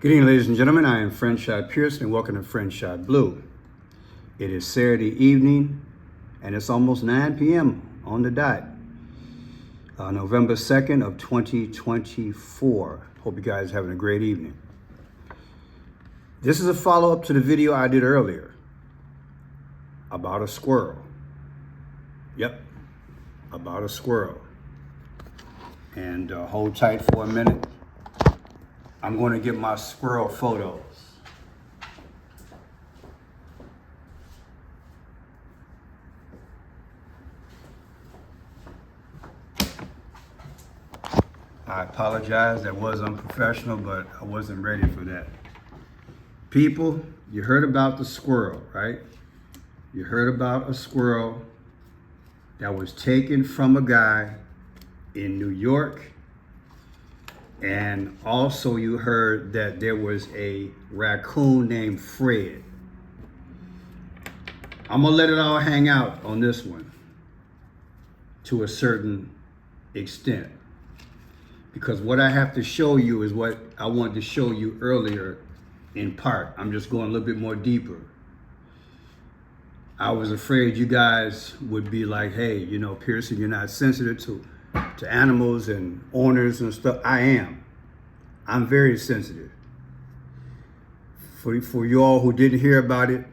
Good evening, ladies and gentlemen. I am Friend Shot Pearson, and welcome to Friend Shot Blue. It is Saturday evening, and it's almost 9 p.m. on the dot. November 2nd of 2024. Hope you guys are having a great evening. This is a follow-up to the video I did earlier about a squirrel. Yep, about a squirrel. And hold tight for a minute. I'm going to get my squirrel photos. I apologize, that was unprofessional, but I wasn't ready for that. People, you heard about the squirrel, right? You heard about a squirrel that was taken from a guy in New York. And also you heard that there was a raccoon named Fred. I'm gonna let it all hang out on this one to a certain extent. Because what I have to show you is what I wanted to show you earlier in part. I'm just going a little bit more deeper. I was afraid you guys would be like, hey, you know, Pearson, you're not sensitive to animals and owners and stuff. I am. I'm very sensitive. For you all who didn't hear about it,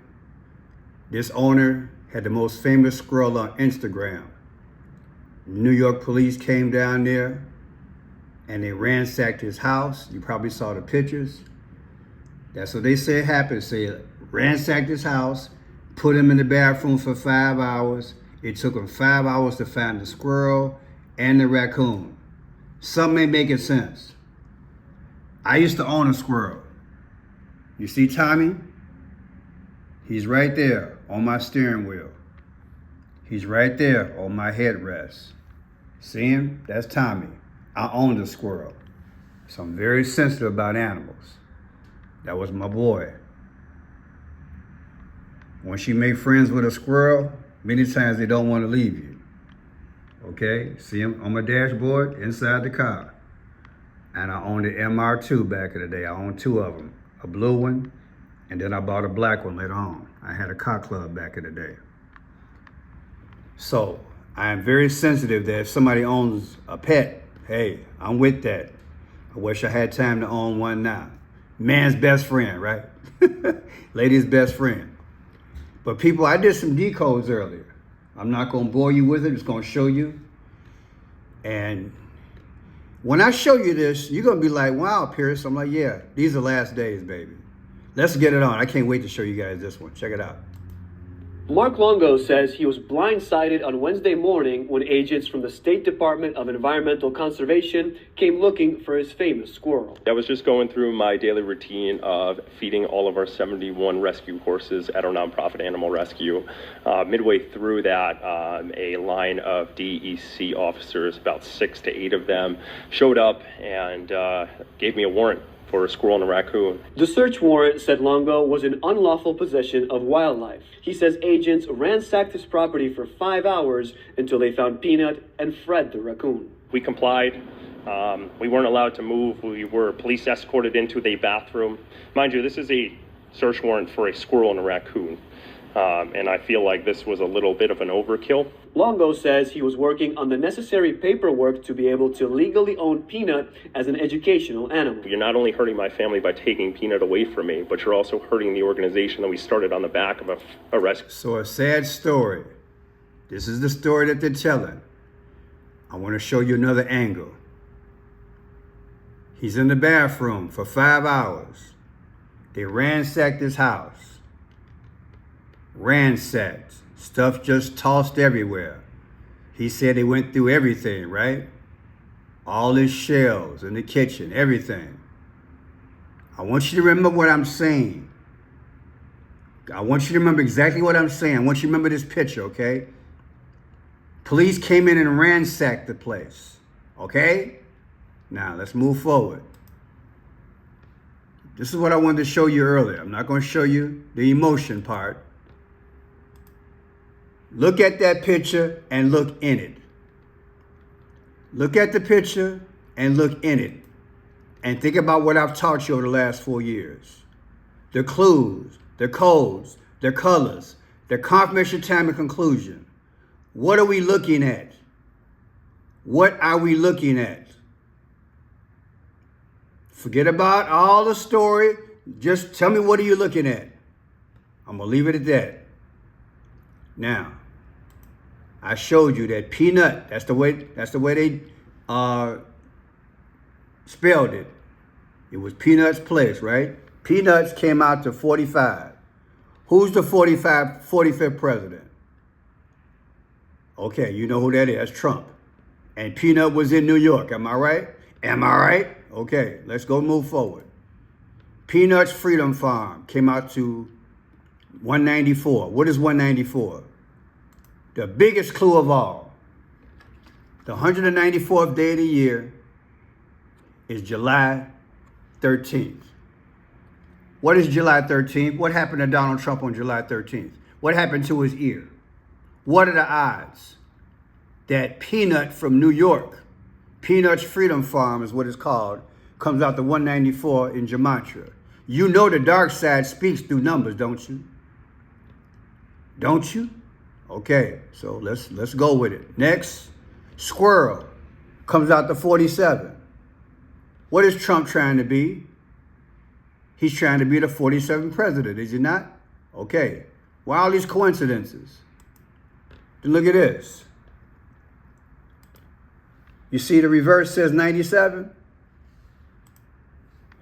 this owner had the most famous squirrel on Instagram. New York police came down there and they ransacked his house. You probably saw the pictures. That's what they say happened. Say ransacked his house, put him in the bathroom for 5 hours. It took him 5 hours to find the squirrel and the raccoon. Something ain't making sense. I used to own a squirrel. You see Tommy? He's right there on my steering wheel. He's right there on my headrest. See him? That's Tommy. I owned a squirrel. So I'm very sensitive about animals. That was my boy. Once you make friends with a squirrel, many times they don't want to leave you. Okay, see him on my dashboard inside the car. And I owned the MR2 back in the day. I owned two of them, a blue one, and then I bought a black one later on. I had a car club back in the day. So I am very sensitive that if somebody owns a pet, hey, I'm with that. I wish I had time to own one now. Man's best friend, right? Lady's best friend. But people, I did some decodes earlier. I'm not gonna bore you with it, it's gonna show you. And when I show you this, you're gonna be like, wow, Pierce. I'm like, yeah, these are last days, baby. Let's get it on. I can't wait to show you guys this one. Check it out. Mark Longo says he was blindsided on Wednesday morning when agents from the State Department of Environmental Conservation came looking for his famous squirrel. I was just going through my daily routine of feeding all of our 71 rescue horses at our nonprofit animal rescue. Midway through that, a line of DEC officers, about 6 to 8 of them, showed up and gave me a warrant for a squirrel and a raccoon. The search warrant said Longo was in unlawful possession of wildlife. He says agents ransacked his property for 5 hours until they found Peanut and Fred the raccoon. We complied. We weren't allowed to move. We were police escorted into the bathroom. Mind you, this is a search warrant for a squirrel and a raccoon. And I feel like this was a little bit of an overkill. Longo says he was working on the necessary paperwork to be able to legally own Peanut as an educational animal. You're not only hurting my family by taking Peanut away from me, but you're also hurting the organization that we started on the back of a rescue. So a sad story. This is the story that they're telling. I want to show you another angle. He's in the bathroom for 5 hours. They ransacked his house. Ransacked. Stuff just tossed everywhere. He said they went through everything, right? All his shelves in the kitchen, everything. I want you to remember what I'm saying. I want you to remember exactly what I'm saying. I want you to remember this picture, okay? Police came in and ransacked the place, okay? Now, let's move forward. This is what I wanted to show you earlier. I'm not going to show you the emotion part. Look at that picture and look in it. Look at the picture and look in it. and think about what I've taught you over the last 4 years. The clues, the codes, the colors, the confirmation, time, and conclusion. What are we looking at? What are we looking at? Forget about all the story. Just tell me, what are you looking at? I'm going to leave it at that. Now, I showed you that peanut. That's the way they spelled it. It was Peanut's place, right? Peanuts came out to 45. Who's the 45th president? Okay, you know who that is. That's Trump. And Peanut was in New York. Am I right? Am I right? Okay, let's go move forward. Peanut's Freedom Farm came out to 194. What is 194? The biggest clue of all. The 194th day of the year is July 13th. What is July 13th? What happened to Donald Trump on July 13th? What happened to his ear? What are the odds that Peanut from New York, Peanut's Freedom Farm is what it's called, comes out to 194 in Gematria? You know the dark side speaks through numbers, don't you? Don't you? Okay, so let's go with it. Next, Squirrel comes out to 47. What is Trump trying to be? He's trying to be the 47th president, is he not? Okay. Why all these coincidences? Then look at this. You see the reverse says 97?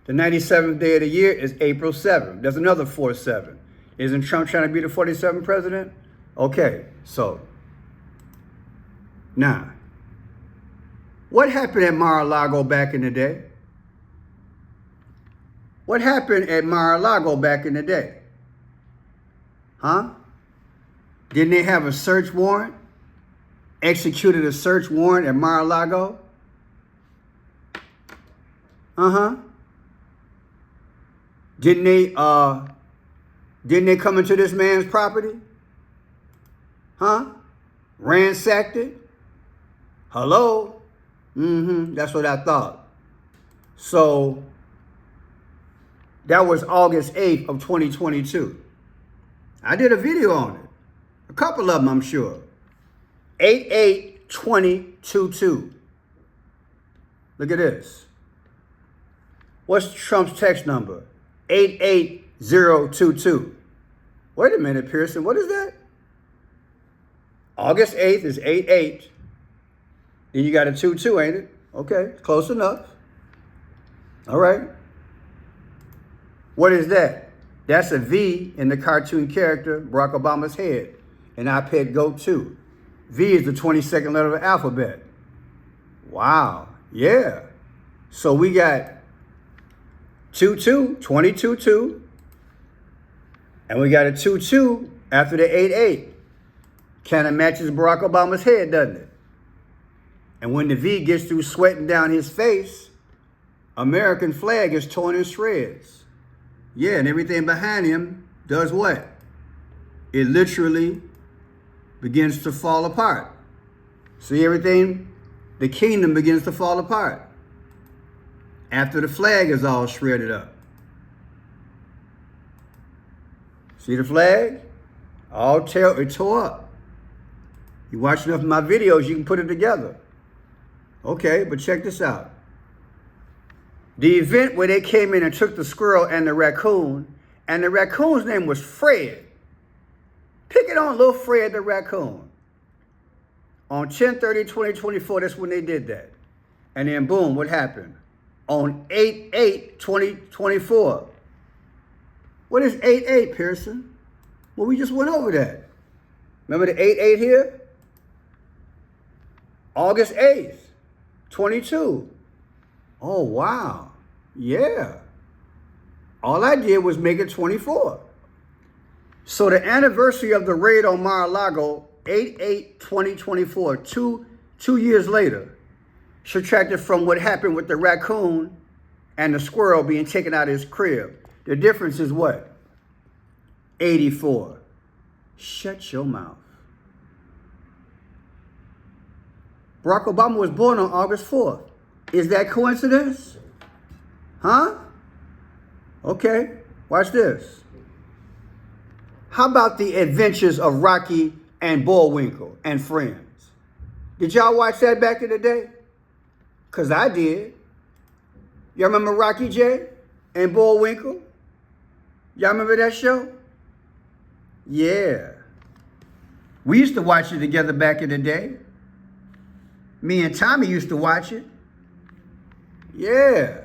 The 97th day of the year is April 7th. There's another 4-7. Isn't Trump trying to be the 47th president? Okay, so now, what happened at Maralago back in the day? What happened at Maralago back in the day? Huh? Didn't they have a search warrant? Executed a search warrant at Maralago? Uh-huh. Didn't they come into this man's property? Huh? Ransacked it? Hello? That's what I thought. So that was August 8th of 2022. I did a video on it. A couple of them, I'm sure. 882022. Look at this. What's Trump's text number? 88022. Wait a minute, Pearson. What is that? August 8th is 88. Then you got a 22, ain't it? Okay, close enough. All right. What is that? That's a V in the cartoon character Barack Obama's head. And I pet goat too. V is the 22nd letter of the alphabet. Wow. Yeah. So we got 22, and we got a 22 after the 88. Kind of matches Barack Obama's head, doesn't it? And when the V gets through sweating down his face, American flag is torn in shreds. Yeah, and everything behind him does what? It literally begins to fall apart. See everything? The kingdom begins to fall apart after the flag is all shredded up. See the flag? It tore up. You watch enough of my videos, you can put it together. Okay, but check this out. The event where they came in and took the squirrel and the raccoon's name was Fred. Pick it on little Fred the raccoon. On 10/30/2024, that's when they did that. And then boom, what happened? On 8/8/2024. What is 8/8, Pearson? Well, we just went over that. Remember the 8/8 here? August 8th, 22. Oh, wow. Yeah. All I did was make it 24. So the anniversary of the raid on Maralago, 8/8/2024, two years later, subtracted from what happened with the raccoon and the squirrel being taken out of his crib. The difference is what? 84. Shut your mouth. Barack Obama was born on August 4th. Is that coincidence? Huh? Okay, watch this. How about the adventures of Rocky and Bullwinkle and friends? Did y'all watch that back in the day? Because I did. Y'all remember Rocky J and Bullwinkle? Y'all remember that show? Yeah. We used to watch it together back in the day. Me and Tommy used to watch it. Yeah.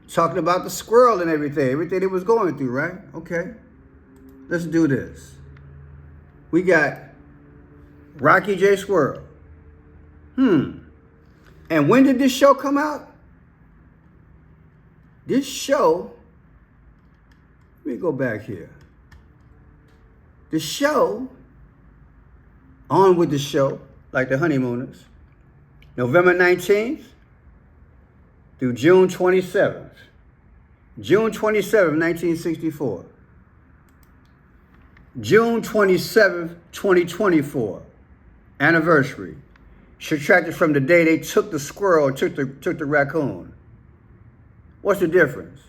Talking about the squirrel and everything it was going through, right? Okay. Let's do this. We got Rocky J. Squirrel. And when did this show come out? This show, let me go back here. The show, On With the Show, like the Honeymooners, November 19th through June 27th. June 27th, 1964. June 27th, 2024, anniversary. Subtracted from the day they took the squirrel, took the raccoon. What's the difference?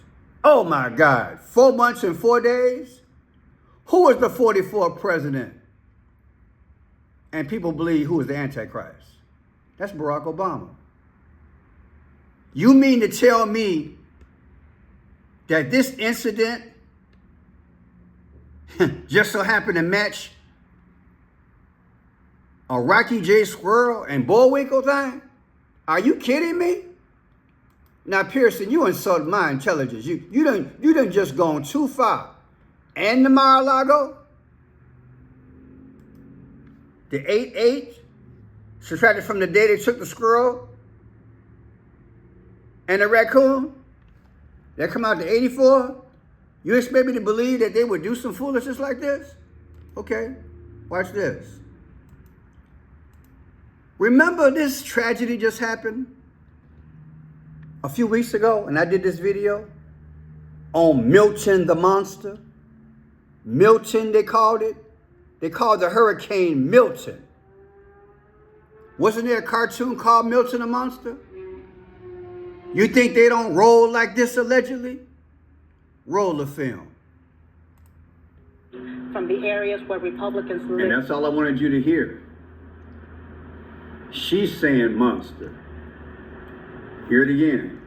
Oh my God, 4 months and 4 days? Who was the 44th president? And people believe who was the Antichrist? That's Barack Obama. You mean to tell me that this incident just so happened to match a Rocky J. Squirrel and Bullwinkle thing? Are you kidding me? Now, Pearson, you insulted my intelligence. You done just gone too far. And the Maralago, the 8-8, subtracted from the day they took the squirrel and the raccoon, that come out to 84. You expect me to believe that they would do some foolishness like this? Okay, watch this. Remember this tragedy just happened a few weeks ago, and I did this video on Milton the monster. Milton, they called it. They called the hurricane Milton. Wasn't there a cartoon called Milton the Monster? You think they don't roll like this allegedly? Roll the film. From the areas where Republicans live. And that's all I wanted you to hear. She's saying monster. Hear it again.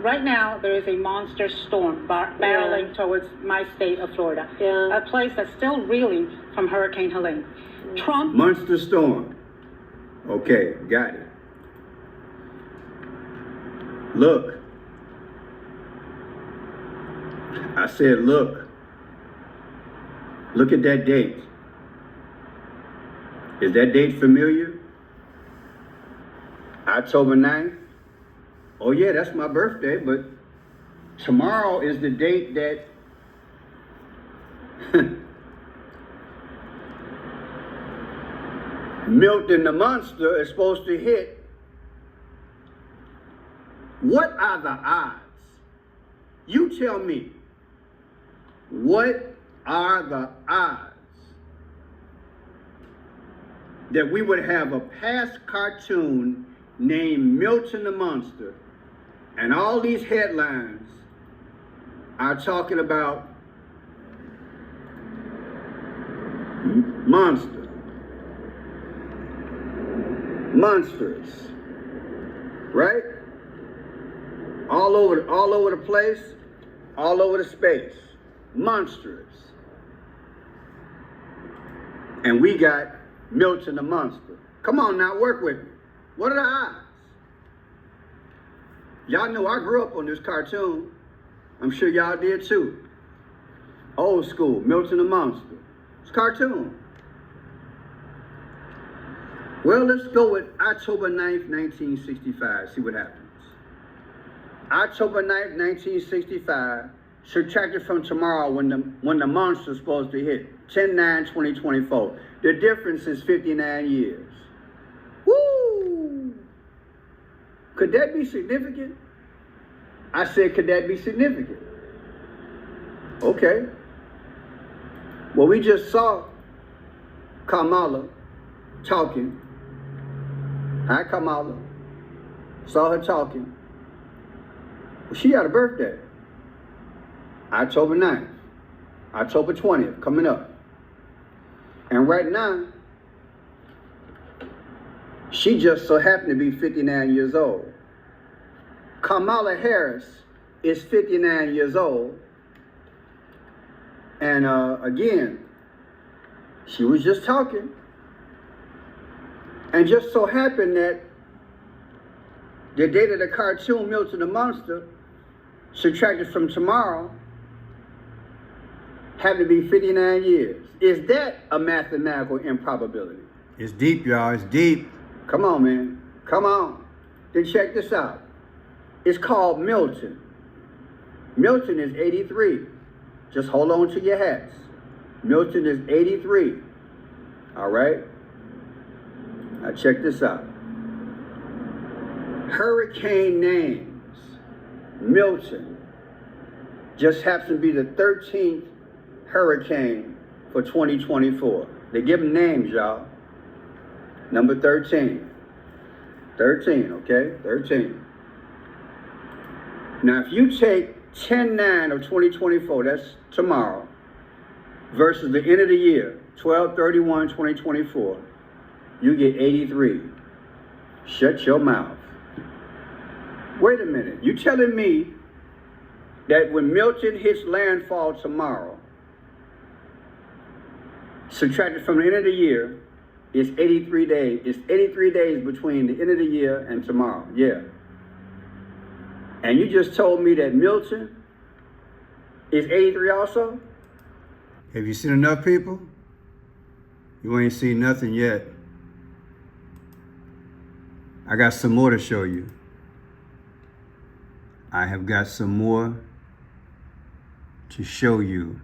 Right now, there is a monster storm barreling towards my state of Florida. A place that's still reeling from Hurricane Helene. Trump. Monster storm. Okay, got it. Look. I said, look. Look at that date. Is that date familiar? October 9th? Oh yeah, that's my birthday, but tomorrow is the date that Milton the monster is supposed to hit. What are the odds? You tell me. What are the odds that we would have a past cartoon named Milton the Monster, and all these headlines are talking about monster, monstrous, right? All over the place, all over the space, monstrous. And we got Milton the Monster. Come on now, work with me. What are the odds? Y'all know I grew up on this cartoon. I'm sure y'all did too. Old school, Milton the Monster. It's a cartoon. Well, let's go with October 9th, 1965. See what happens. October 9th, 1965, subtracted from tomorrow when the monster's supposed to hit. 10/9/2024. The difference is 59 years. Woo! Could that be significant? I said, could that be significant? Okay. Well, we just saw Kamala talking. Hi, Kamala. Saw her talking. She had a birthday. October 9th, October 20th, coming up. And right now, she just so happened to be 59 years old. Kamala Harris is 59 years old. And again, she was just talking. And just so happened that the date of the cartoon Milton the Monster, subtracted from tomorrow, happened to be 59 years. Is that a mathematical improbability? It's deep, y'all. It's deep. Come on, man. Come on. Then check this out. It's called Milton. Milton is 83. Just hold on to your hats. Milton is 83. All right? Now check this out. Hurricane names. Milton just happens to be the 13th hurricane for 2024. They give them names, y'all. Number 13. 13, okay? 13. Now, if you take 10/9 of 2024, that's tomorrow, versus the end of the year, 12/31/2024, you get 83. Shut your mouth. Wait a minute. You telling me that when Milton hits landfall tomorrow, subtracted from the end of the year, it's 83 days. It's 83 days between the end of the year and tomorrow. Yeah. And you just told me that Milton is 83 also? Have you seen enough people? You ain't seen nothing yet. I got some more to show you. I have got some more to show you.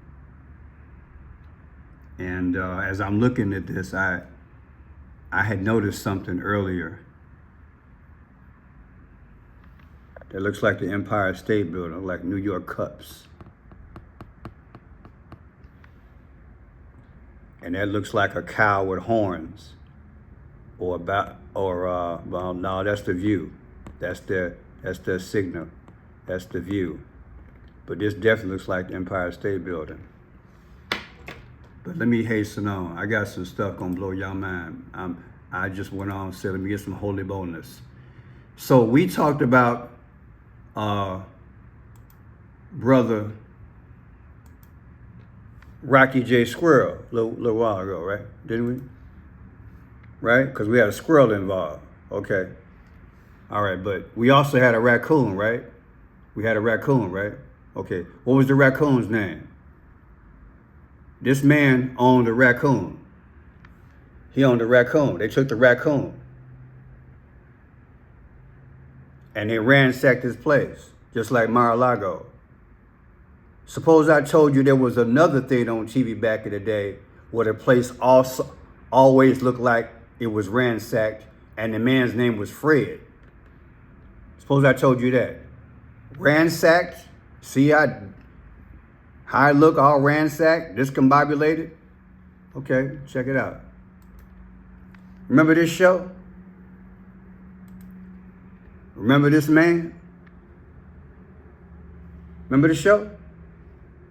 And as I'm looking at this, I had noticed something earlier that looks like the Empire State Building, like New York cups. And that looks like a cow with horns, well, no, that's the view. That's their signal. That's the view. But this definitely looks like the Empire State Building. But let me hasten on. I got some stuff gonna blow your mind. I just went on and said, let me get some holy boldness. So we talked about brother Rocky J. Squirrel a little while ago, right? Didn't we? Right? Because we had a squirrel involved. Okay. All right, but we also had a raccoon, right? We had a raccoon, right? Okay. What was the raccoon's name? This man owned a raccoon. He owned a raccoon. They took the raccoon and they ransacked his place, just like Maralago. Suppose I told you there was another thing on TV back in the day where the place also always looked like it was ransacked and the man's name was Fred. Suppose I told you that. Ransacked, see how I look, all ransacked, discombobulated? Okay, check it out. Remember this show? Remember this man? Remember the show?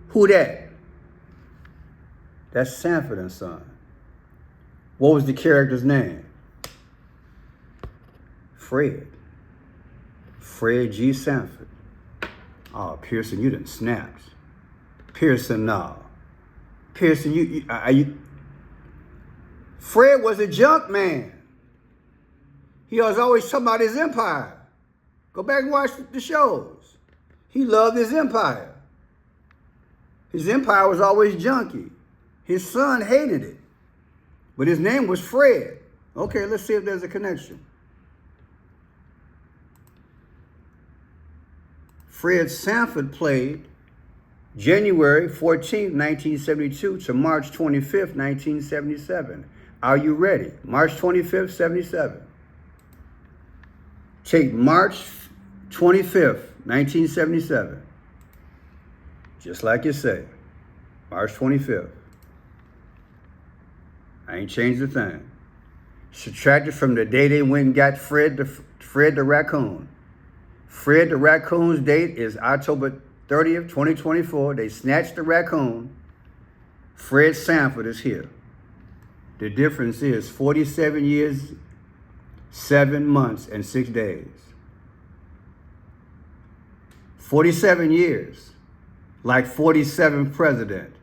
Who that? That's Sanford and Son. What was the character's name? Fred. Fred G. Sanford. Oh, Pearson, you done snapped. Pearson, no. Pearson, you Fred was a junk man. He was always talking about his empire. Go back and watch the shows. He loved his empire. His empire was always junky. His son hated it. But his name was Fred. Okay, let's see if there's a connection. Fred Sanford played January 14th, 1972 to March 25th, 1977. Are you ready? March 25th, 77. Take March 25th, 1977. Just like you say, March 25th. I ain't changed a thing. Subtracted from the day they went and got Fred the raccoon. Fred the raccoon's date is October 30th, 2024. They snatched the raccoon. Fred Sanford is here. The difference is 47 years, 7 months, and 6 days. 47 years, like 47th president.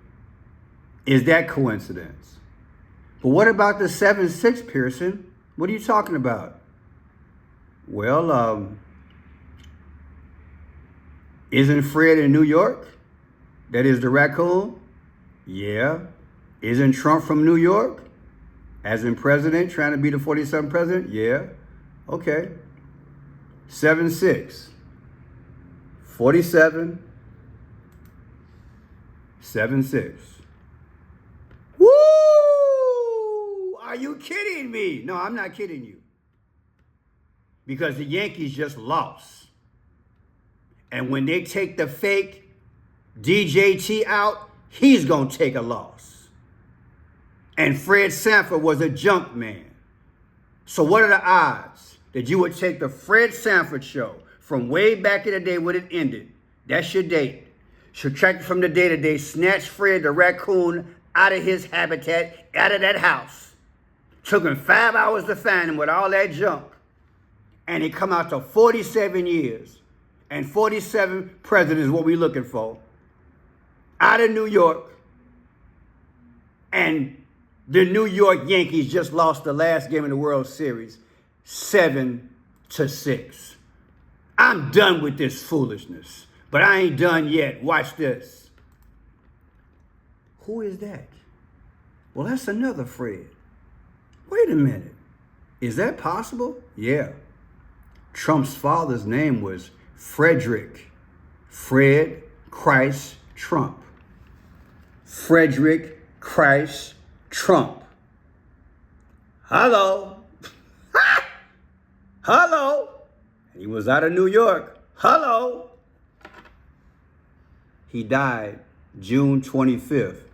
Is that coincidence? But what about the 7-6, Pearson? What are you talking about? Well, isn't Fred in New York? That is the raccoon? Yeah. Isn't Trump from New York? As in president, trying to be the 47th president? Yeah. Okay. 7-6. 47. 7-6. Woo! Are you kidding me? No, I'm not kidding you. Because the Yankees just lost. And when they take the fake DJT out, he's going to take a loss. And Fred Sanford was a junk man. So what are the odds that you would take the Fred Sanford show from way back in the day when it ended? That's your date. Subtract from the day that they snatched Fred the raccoon out of his habitat, out of that house. Took him 5 hours to find him with all that junk. And he come out to 47 years. And 47 presidents is what we're looking for. Out of New York. And the New York Yankees just lost the last game in the World Series, 7-6. I'm done with this foolishness. But I ain't done yet. Watch this. Who is that? Well, that's another Fred. Wait a minute. Is that possible? Yeah. Trump's father's name was Frederick. Fred Christ Trump. Frederick Christ Trump. Hello. Hello. He was out of New York. Hello. He died June 25th,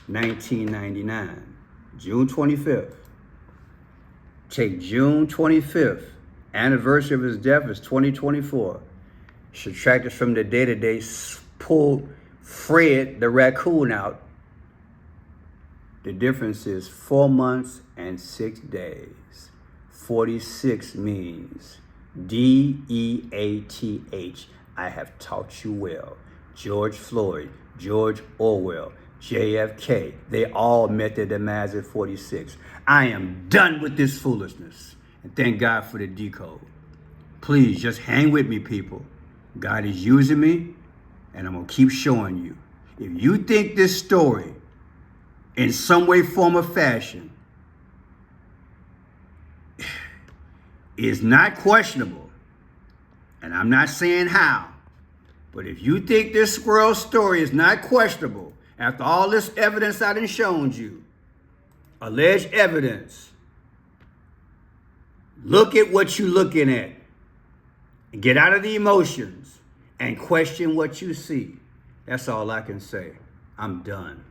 1999. June 25th. Take June 25th. Anniversary of his death is 2024. Subtracted from the day that they pulled Fred the raccoon out. The difference is 4 months and 6 days. 46 means DEATH. I have taught you well. George Floyd, George Orwell, JFK, they all met their demise at 46. I am done with this foolishness. And thank God for the decode. Please just hang with me, people. God is using me, and I'm going to keep showing you. If you think this story, in some way, form, or fashion, is not questionable, and I'm not saying how, but if you think this squirrel story is not questionable, after all this evidence I done shown you, alleged evidence, look at what you're looking at. Get out of the emotions and question what you see. That's all I can say. I'm done.